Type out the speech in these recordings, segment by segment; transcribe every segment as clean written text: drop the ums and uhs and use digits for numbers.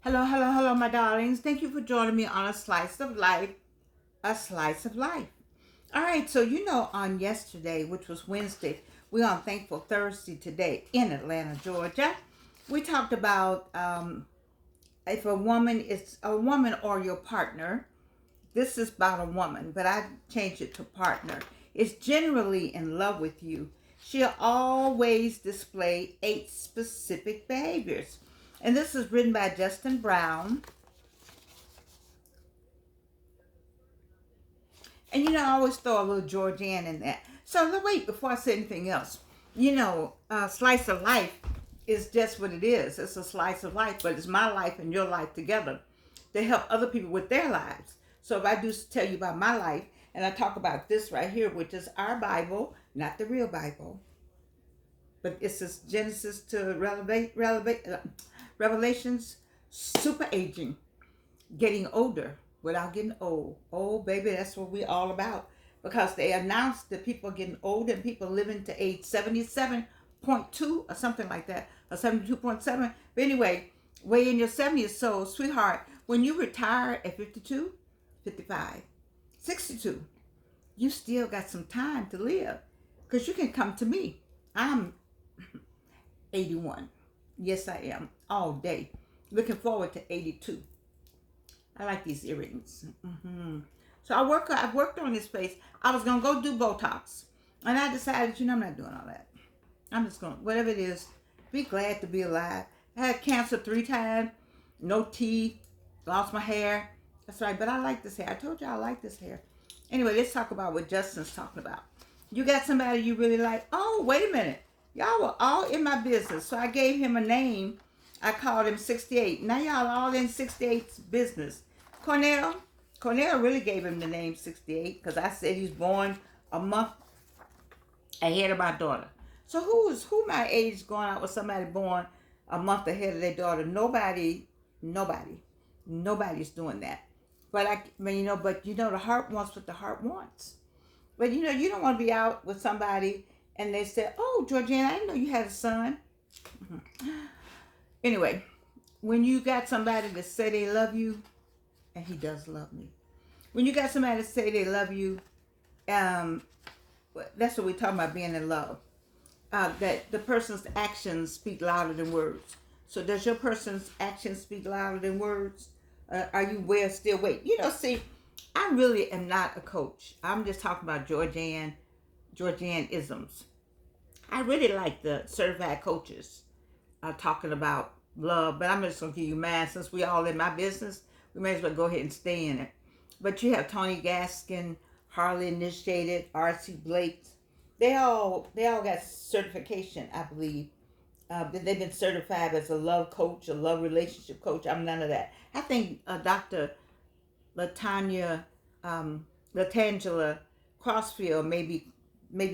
Hello, hello, hello, my darlings. Thank you for joining me on A Slice of Life, A Slice of Life. All right, so on yesterday, which was Wednesday, we're on Thankful Thursday today in Atlanta, Georgia. We talked about if a woman is a woman or your partner. This is about a woman, but I changed it to partner. Is generally in love with you. She'll always display 8 specific behaviors. And this is written by Justin Brown. And I always throw a little Georgianne in that. So wait, before I say anything else, slice of life is just what it is. It's a slice of life, but it's my life and your life together to help other people with their lives. So if I do tell you about my life, and I talk about this right here, which is our Bible, not the real Bible, but it's this Genesis to Revelations, super aging, getting older without getting old. Oh, baby, that's what we're all about. Because they announced that people are getting old and people living to age 77.2 or something like that, or 72.7. But anyway, way in your 70s. So, sweetheart, when you retire at 52, 55, 62, you still got some time to live. Because you can come to me. I'm 81. Yes, I am. All day. Looking forward to 82. I like these earrings. So I've worked on this face. I was gonna go do Botox, and I decided, I'm not doing all that. I'm just gonna whatever it is. Be glad to be alive. I had cancer 3 times, no teeth, lost my hair. That's right, but I like this hair. I told you I like this hair. Anyway, let's talk about what Justin's talking about. You got somebody you really like. Oh, wait a minute. Y'all were all in my business, so I gave him a name. I called him 68. Now y'all all in 68's business. Cornell really gave him the name 68 because I said he's born a month ahead of my daughter. So who my age going out with somebody born a month ahead of their daughter? Nobody's doing that. But the heart wants what the heart wants. But you don't want to be out with somebody and they say, "Oh, Georgiana, I didn't know you had a son." Anyway, when you got somebody to say they love you, and he does love me. When you got somebody to say they love you, um, that's what we're talking about, being in love. That the person's actions speak louder than words. So does your person's actions speak louder than words? Are you still wait? See, I really am not a coach. I'm just talking about Georgian isms. I really like the certified coaches talking about love, but I'm just gonna give you mine since we all in my business. We may as well go ahead and stay in it. But you have Tony Gaskin, Harley Initiated, R.C. Blake. They all got certification, I believe. They've been certified as a love coach, a love relationship coach. I'm none of that. I think Dr. Latanya, Latangela Crossfield maybe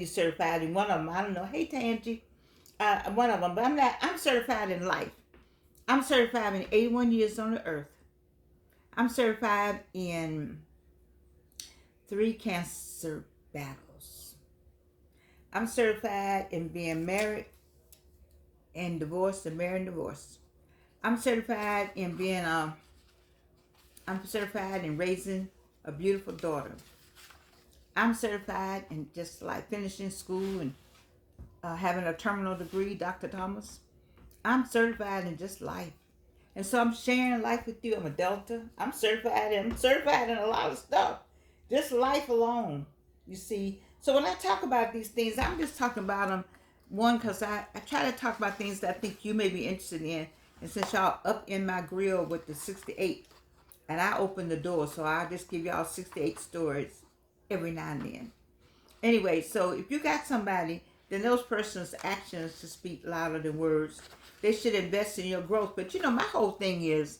certified in one of them. I don't know. Hey, Tangie, one of them. But I'm not. I'm certified in life. I'm certified in 81 years on the earth. I'm certified in 3 cancer battles. I'm certified in being married and divorced and married and divorced. I'm certified in I'm certified in raising a beautiful daughter. I'm certified in just like finishing school and having a terminal degree, Dr. Thomas. I'm certified in just life. And so I'm sharing life with you. I'm a Delta. I'm certified in a lot of stuff. Just life alone, you see. So when I talk about these things, I'm just talking about them, one, because I try to talk about things that I think you may be interested in. And since y'all up in my grill with the 68, and I open the door, so I'll just give y'all 68 stories every now and then. Anyway, so if you got somebody, then those person's actions to speak louder than words. They should invest in your growth. But my whole thing is,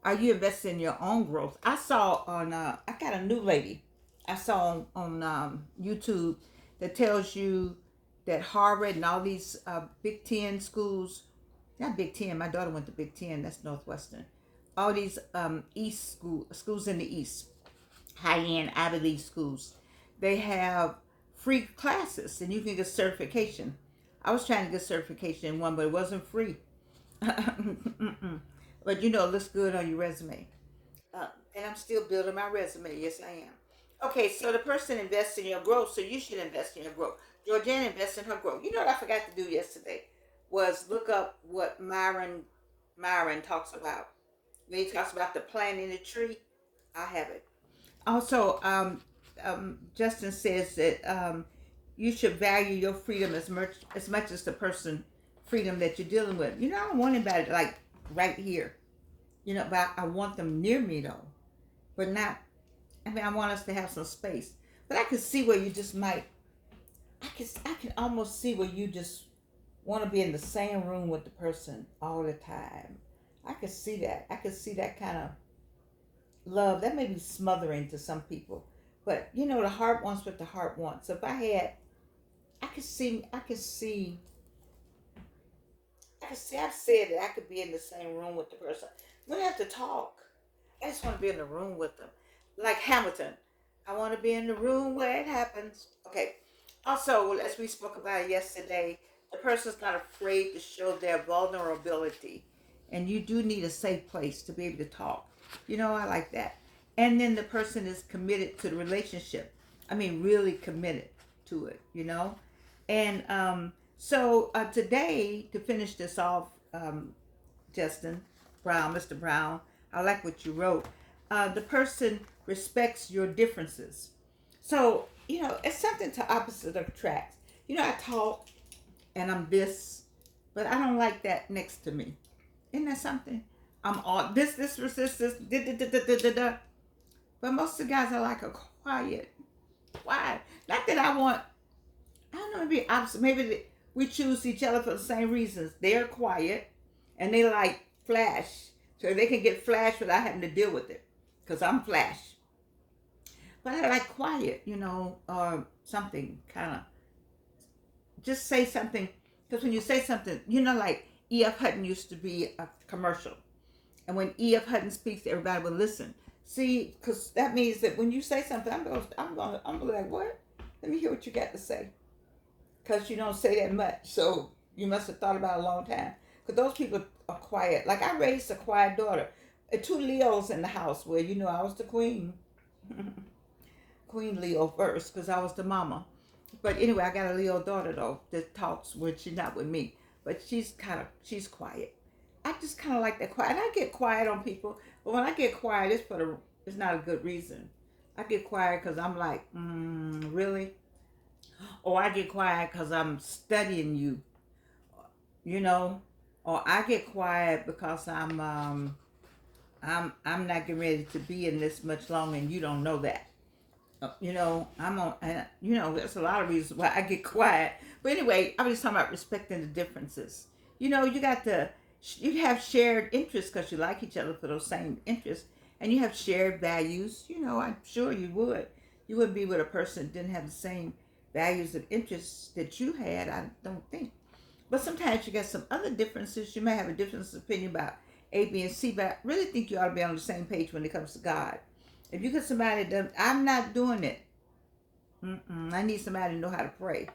are you investing in your own growth? I saw on, I got a new lady I saw on YouTube that tells you that Harvard and all these Big Ten schools, not Big Ten, my daughter went to Big Ten, that's Northwestern. All these schools in the East, high-end Ivy League schools, they have free classes and you can get certification. I was trying to get certification in one, but it wasn't free. It but you know, it looks good on your resume. And I'm still building my resume. Yes, I am. Okay, so the person invests in your growth, so you should invest in your growth. Georgiana invests in her growth. You know what I forgot to do yesterday was look up what Myron talks about. When he talks about the planting the tree, I have it. Also, Justin says that you should value your freedom as much as the person freedom that you're dealing with. You know, I don't want anybody like right here. You know, but I want them near me though, but not. I mean, I want us to have some space. But I can see where you just might. I can almost see where you just want to be in the same room with the person all the time. I can see that. I can see that kind of love. That may be smothering to some people, but you know, the heart wants what the heart wants. So if I had, I could see. I've said that I could be in the same room with the person. We don't have to talk. I just want to be in the room with them, like Hamilton. I want to be in the room where it happens. Okay. Also, as we spoke about yesterday, the person's not afraid to show their vulnerability, and you do need a safe place to be able to talk. You know, I like that. And then the person is committed to the relationship. I mean, really committed to it. You know, and so today to finish this off, Justin Brown, Mr. Brown, I like what you wrote. The person respects your differences. So, you know, it's something to opposite attracts. You know, I talk and I'm this, but I don't like that next to me. Isn't that something? I'm all this, da, da, da, da, da, da, da. But most of the guys I like are quiet. Why? Not that I want, I don't know, maybe opposite. Maybe we choose each other for the same reasons. They're quiet and they like flash. So they can get flash without having to deal with it. Because I'm flash. But I like quiet, you know, or something kind of, just say something. Because when you say something, you know, like E.F. Hutton used to be a commercial. And when E.F. Hutton speaks, everybody will listen. See, because that means that when you say something, I'm going to like, what? Let me hear what you got to say. Because you don't say that much. So you must have thought about it a long time. Because those people are quiet. Like I raised a quiet daughter. Two Leos in the house where, you know, I was the queen. Queen Leo first because I was the mama. But anyway, I got a Leo daughter though that talks when she's not with me. But she's quiet. I just kind of like that quiet. And I get quiet on people. But when I get quiet, it's not a good reason. I get quiet because I'm like, really? Or I get quiet because I'm studying you, you know? Or I get quiet because I'm not getting ready to be in this much longer, and you don't know that. You know, I'm on. You know, there's a lot of reasons why I get quiet. But anyway, I was just talking about respecting the differences. You know, you have shared interests because you like each other for those same interests, and you have shared values. You know, I'm sure you would. You wouldn't be with a person that didn't have the same values and interests that you had. I don't think. But sometimes you get some other differences. You may have a difference of opinion about A, B, and C, but I really think you ought to be on the same page when it comes to God. If you get somebody that I'm not doing it, I need somebody to know how to pray.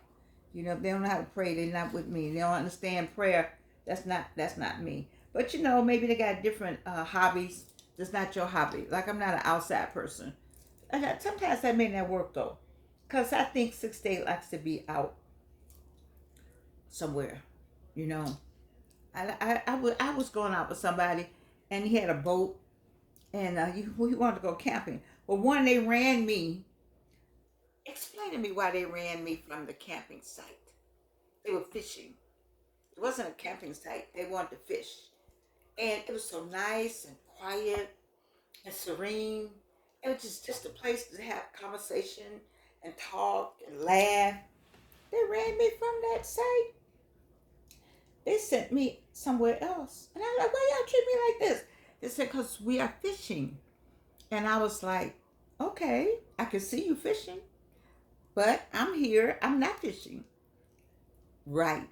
You know, if they don't know how to pray, they're not with me. They don't understand prayer. That's not me. But you know, maybe they got different hobbies. That's not your hobby. Like I'm not an outside person. Sometimes that may not work though, because I think 6 Day likes to be out somewhere. You know, I was going out with somebody, and he had a boat, and he wanted to go camping. But one, they ran me. Explain to me why they ran me from the camping site. They were fishing. It wasn't a camping site. They wanted to fish, and it was so nice and quiet and serene. It was just a place to have conversation and talk and laugh. They ran me from that site. They sent me somewhere else. And I'm like, why y'all treat me like this? They said, because we are fishing. And I was like, okay, I can see you fishing, but I'm here. I'm not fishing. Right.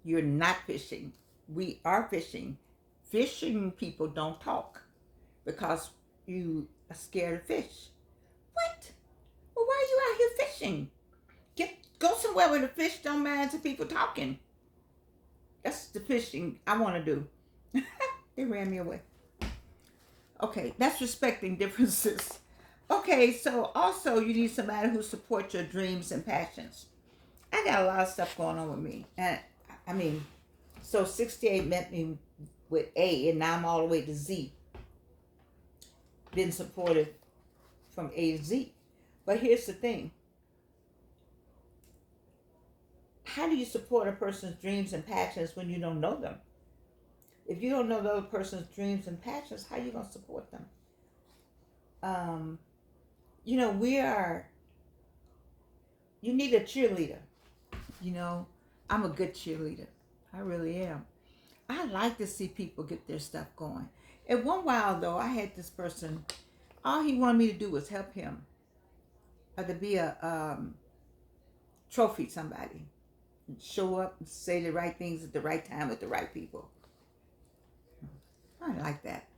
You're not fishing. We are fishing. Fishing people don't talk because you are scared of fish. What? Well, why are you out here fishing? Go somewhere where the fish don't mind to people talking. That's the fishing I want to do. They ran me away. Okay, that's respecting differences. Okay, so also you need somebody who supports your dreams and passions. I got a lot of stuff going on with me. And I mean, so 68 met me with A, and now I'm all the way to Z, been supported from A to Z. But here's the thing, how do you support a person's dreams and passions when you don't know them? If you don't know the other person's dreams and passions, how are you going to support them? Um, we are, you need a cheerleader. You know, I'm a good cheerleader. I really am. I like to see people get their stuff going. And one while though, I had this person, all he wanted me to do was help him to be a trophy somebody. Show up and say the right things at the right time with the right people. I didn't like that.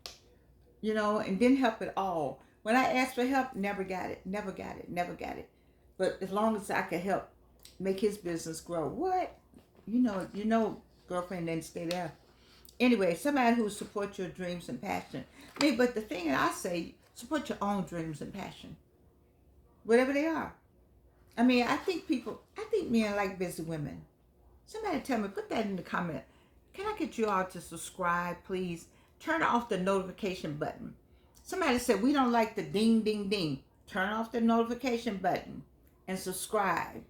And didn't help at all. When I asked for help, never got it, never got it, never got it. But as long as I could help make his business grow, what? Girlfriend didn't stay there. Anyway, somebody who supports your dreams and passion. But the thing that I say, support your own dreams and passion, whatever they are. I think men like busy women. Somebody tell me, put that in the comment. Can I get you all to subscribe, please? Turn off the notification button. Somebody said, we don't like the ding, ding, ding. Turn off the notification button and subscribe.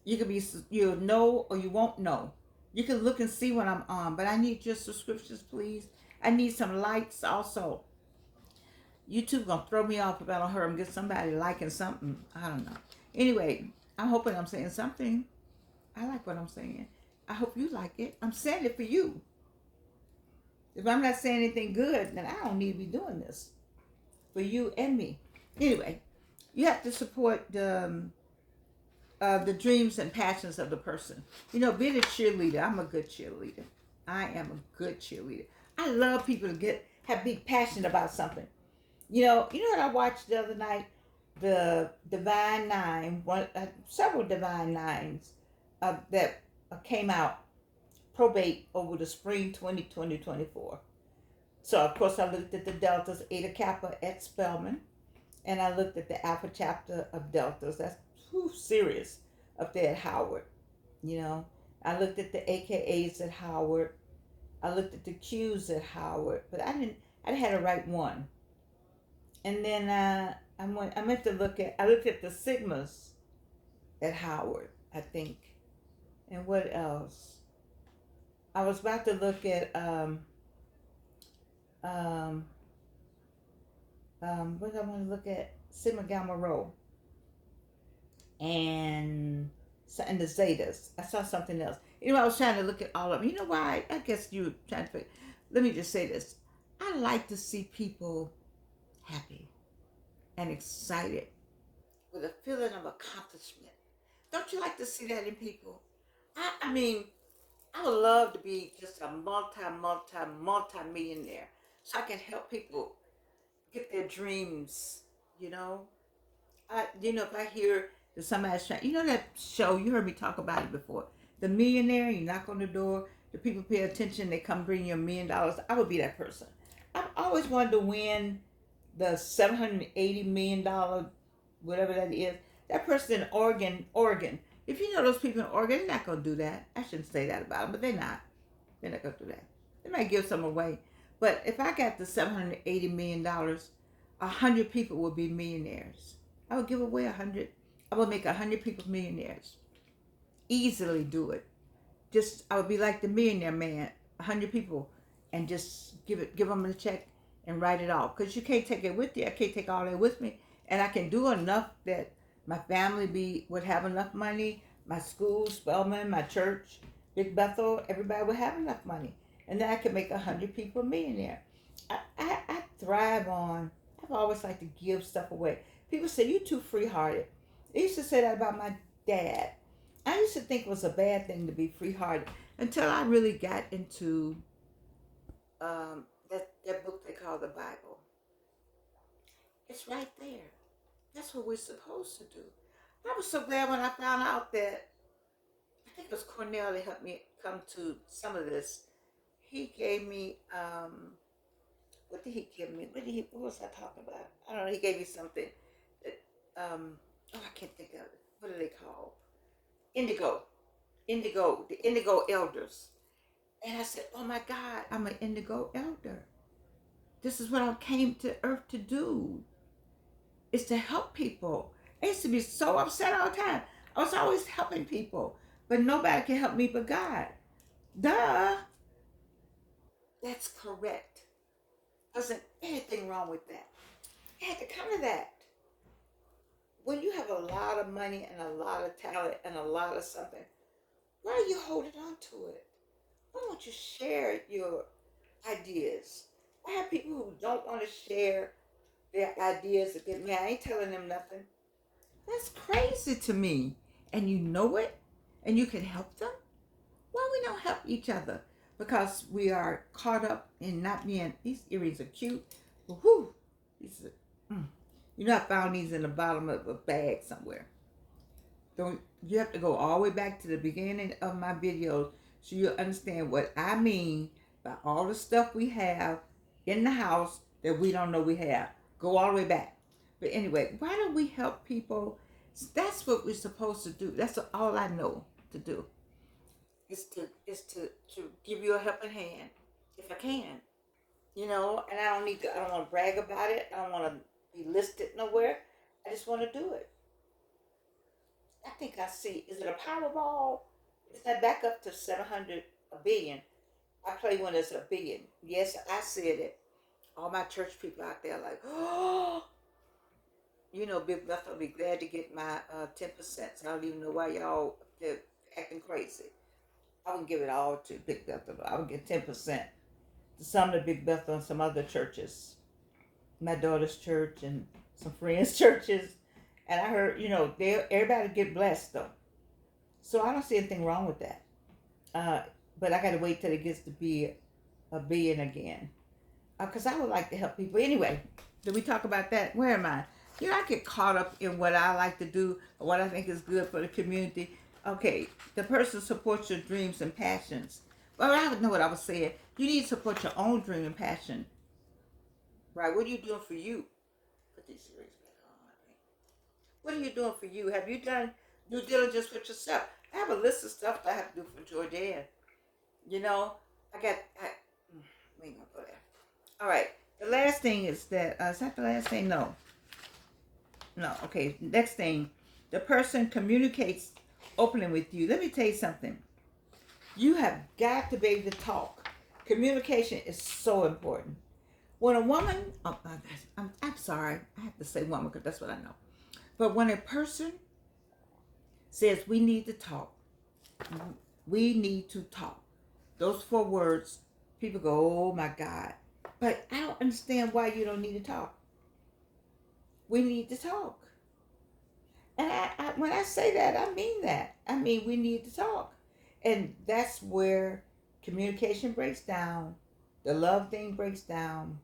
You'll know or you won't know. You can look and see when I'm on, but I need your subscriptions, please. I need some likes also. YouTube gonna throw me off if I don't hear them get somebody liking something. I don't know. Anyway, I'm hoping I'm saying something. I like what I'm saying. I hope you like it. I'm saying it for you. If I'm not saying anything good, then I don't need to be doing this for you and me. Anyway, you have to support the dreams and passions of the person. Being a cheerleader, I'm a good cheerleader. I am a good cheerleader. I love people to be passionate about something. What I watched the other night? The Divine Nine, several Divine Nines that came out probate over the spring 2024. So of course I looked at the Deltas, Eta Kappa at Spelman, and I looked at the Alpha chapter of Deltas. That's serious up there at Howard. I looked at the AKAs at Howard. I looked at the Qs at Howard, but I had to write one. And then I looked at the Sigmas at Howard, I think. And what else? I was about to look at what I want to look at, Sigma Gamma Rho and the Zetas. I saw something else. I was trying to look at all of them. You know why? I guess you trying to figure. Let me just say this. I like to see people happy and excited with a feeling of accomplishment. Don't you like to see that in people? I mean, I would love to be just a multi millionaire so I can help people get their dreams, you know? If I hear that somebody's trying, that show, you heard me talk about it before. The millionaire, you knock on the door, the people pay attention, they come bring you $1,000,000. I would be that person. I've always wanted to win the $780 million, whatever that is. That person in Oregon. If you know those people in Oregon, they're not gonna do that. I shouldn't say that about them, but they're not. They're not gonna do that. They might give some away, but if I got the $780 million, 100 people would be millionaires. I would give away 100. I would make 100 people millionaires. Easily do it. I would be like the Millionaire Man. 100 people, and just give them a check and write it off. Because you can't take it with you. I can't take all that with me, and I can do enough that my family would have enough money. My school, Spelman, my church, Big Bethel, everybody would have enough money, and then I could make 100 people a millionaire. I thrive on. I've always liked to give stuff away. People say you're too free-hearted. They used to say that about my dad. I used to think it was a bad thing to be free-hearted until I really got into that book they call the Bible. It's right there. That's what we're supposed to do. I was so glad when I found out that, I think it was Cornell that helped me come to some of this. He gave me What did he give me? What was I talking about? I don't know. He gave me something. That, oh, I can't think of it. What are they called? Indigo. Indigo. The Indigo Elders. And I said, oh my God, I'm an Indigo Elder. This is what I came to earth to do, is to help people. I used to be so upset all the time. I was always helping people, but nobody can help me but God. Duh. That's correct. Wasn't anything wrong with that. I had to come to that. When you have a lot of money and a lot of talent and a lot of something, why are you holding on to it? Why don't you share your ideas? I have people who don't want to share their ideas again. Man, I ain't telling them nothing. That's crazy to me. And you know it, and you can help them. Why we don't help each other? Because we are caught up in not being. These earrings are cute. Woohoo! These are, you know, I found these in the bottom of a bag somewhere. Don't you have to go all the way back to the beginning of my videos so you understand what I mean by all the stuff we have in the house that we don't know we have. Go all the way back. But anyway, why don't we help people? That's what we're supposed to do. That's all I know to do. Is to give you a helping hand if I can. You know, and I don't want to brag about it. I don't want to be listed nowhere. I just want to do it. I think I see. Is it a Powerball? Is that back up to 700, a billion? I play one that's a billion. Yes, I said it. All my church people out there like, oh, you know, Big Bethel will be glad to get my 10%. So I don't even know why y'all they're acting crazy. I would give it all to Big Bethel. I would get 10% to some of the Big Bethel and some other churches. My daughter's church and some friends' churches. And I heard, you know, everybody get blessed though. So I don't see anything wrong with that. Uh, but I got to wait till it gets to be a billion again. Because I would like to help people. Anyway, did we talk about that? Where am I? You know, I get caught up in what I like to do or what I think is good for the community. Okay, the person supports your dreams and passions. Well, I know what I was saying. You need to support your own dream and passion. Right? What are you doing for you? Put these earrings back on. What are you doing for you? Have you done due diligence with yourself? I have a list of stuff that I have to do for Jordan. You know, we ain't gonna go there. All right. The last thing is that, is that the last thing? No. No. Okay. Next thing, the person communicates openly with you. Let me tell you something. You have got to be able to talk. Communication is so important. When a woman, I'm sorry, I have to say woman because that's what I know. But when a person says we need to talk, we need to talk. Those 4 words, people go, oh my God. But I don't understand why you don't need to talk. We need to talk. And when I say that, I mean that. I mean, we need to talk. And that's where communication breaks down. The love thing breaks down.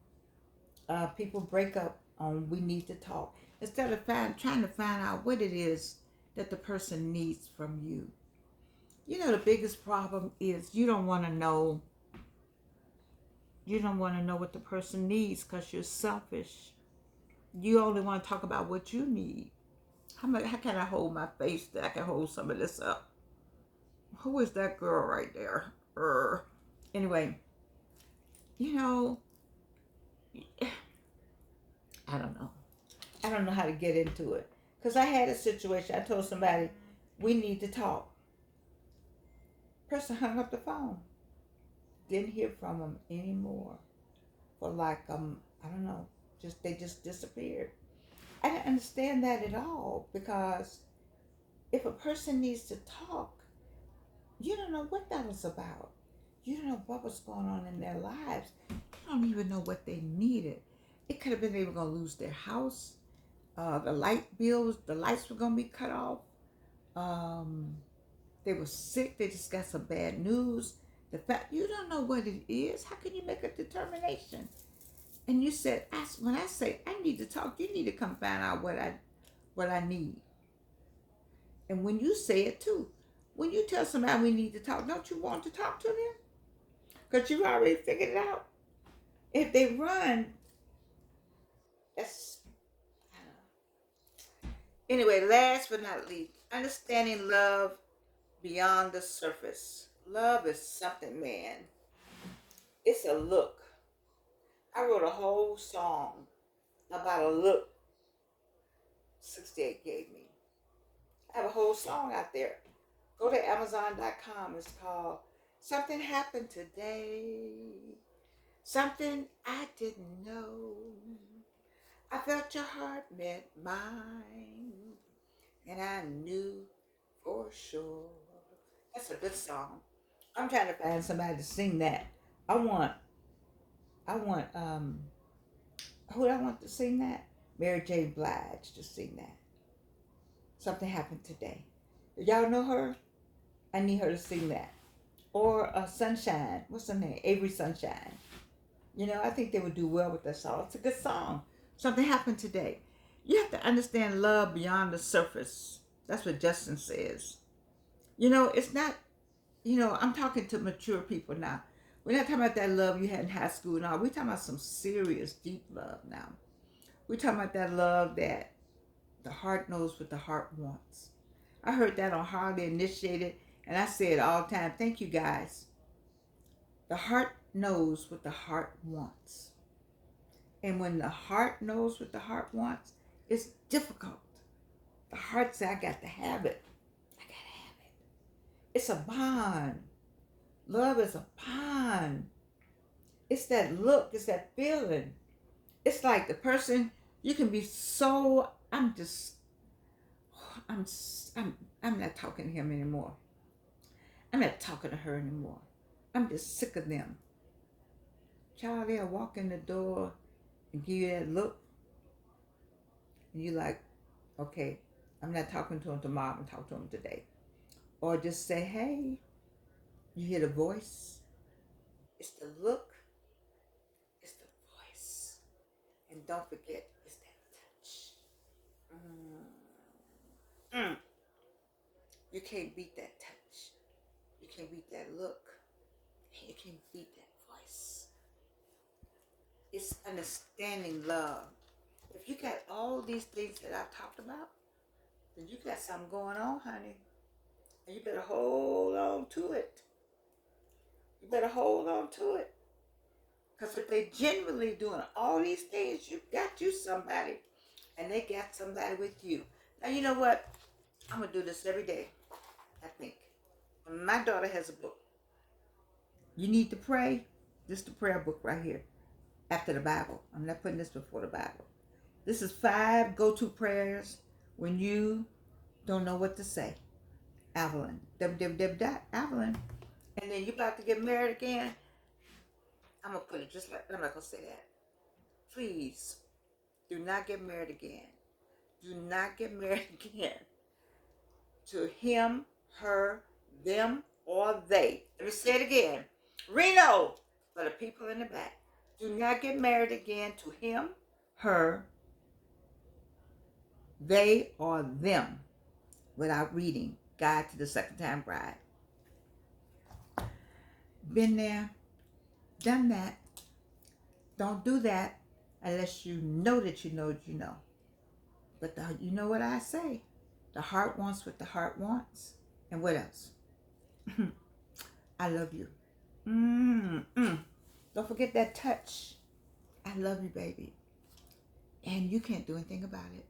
People break up on we need to talk. Instead of trying to find out what it is that the person needs from you. You know, the biggest problem is you don't want to know what the person needs because you're selfish. You only want to talk about what you need. How can I hold my face that I can hold some of this up? Who is that girl right there? Anyway, you know, I don't know. I don't know how to get into it. Because I had a situation, I told somebody, we need to talk. Person hung up the phone. Didn't hear from them anymore. For like, I don't know, they just disappeared. I didn't understand that at all because if a person needs to talk, you don't know what that was about. You don't know what was going on in their lives. You don't even know what they needed. It could have been they were going to lose their house. The lights were going to be cut off. They were sick. They just got some bad news. The fact you don't know what it is, how can you make a determination? And you said, when I say I need to talk, you need to come find out what I need. And when you say it too, when you tell somebody we need to talk, don't you want to talk to them? Because you already figured it out. If they run, that's, I don't know. Anyway, last but not least, understanding love beyond the surface. Love is something, man. It's a look. I wrote a whole song about a look 68 gave me. I have a whole song out there. Go to Amazon.com. It's called Something Happened Today. Something I didn't know. I felt your heart met mine. And I knew for sure. That's a good song. I'm trying to find somebody to sing that. I want, I want, who do I want to sing that? Mary J. Blige to sing that. Something Happened Today. Y'all know her? I need her to sing that. Or Sunshine. What's her name? Avery Sunshine. You know, I think they would do well with that song. It's a good song. Something Happened Today. You have to understand love beyond the surface. That's what Justin says. You know, it's not, I'm talking to mature people now. We're not talking about that love you had in high school now. We're talking about some serious, deep love now. We're talking about that love that the heart knows what the heart wants. I heard that on Hardly Initiated, and I say it all the time. Thank you, guys. The heart knows what the heart wants. And when the heart knows what the heart wants, it's difficult. The heart says, I got to have it. I got to have it. It's a bond. Love is a bond. It's that look. It's that feeling. It's like the person, you can be so, I'm, I'm not talking to him anymore. I'm not talking to her anymore. I'm just sick of them. Child, they'll walk in the door and give you that look. And you're like, okay, I'm not talking to him tomorrow. I'm going to talk to him today. Or just say, hey, you hear the voice. It's the look. It's the voice. And don't forget, it's that touch. Mm. You can't beat that touch. You can't beat that look. You can't beat that voice. It's understanding love. If you got all these things that I've talked about, then you got something going on, honey. And you better hold on to it. You better hold on to it. Because if they genuinely doing all these things, you got you somebody. And they got somebody with you. Now, you know what? I'm going to do this every day, I think. My daughter has a book. You need to pray. This is the prayer book right here. After the Bible. I'm not putting this before the Bible. This is 5 go-to prayers when you don't know what to say. Avalon. www.avalon. And then you're about to get married again. I'm going to put it just like, I'm not going to say that. Please, do not get married again. Do not get married again to him, her, them, or they. Let me say it again. Reno, for the people in the back. Do not get married again to him, her, they, or them without reading Guide to the Second Time Bride. Been there, done that. Don't do that unless you know that you know that you know. But you know what I say? The heart wants what the heart wants. And what else? I love you. Don't forget that touch. I love you, baby. And you can't do anything about it.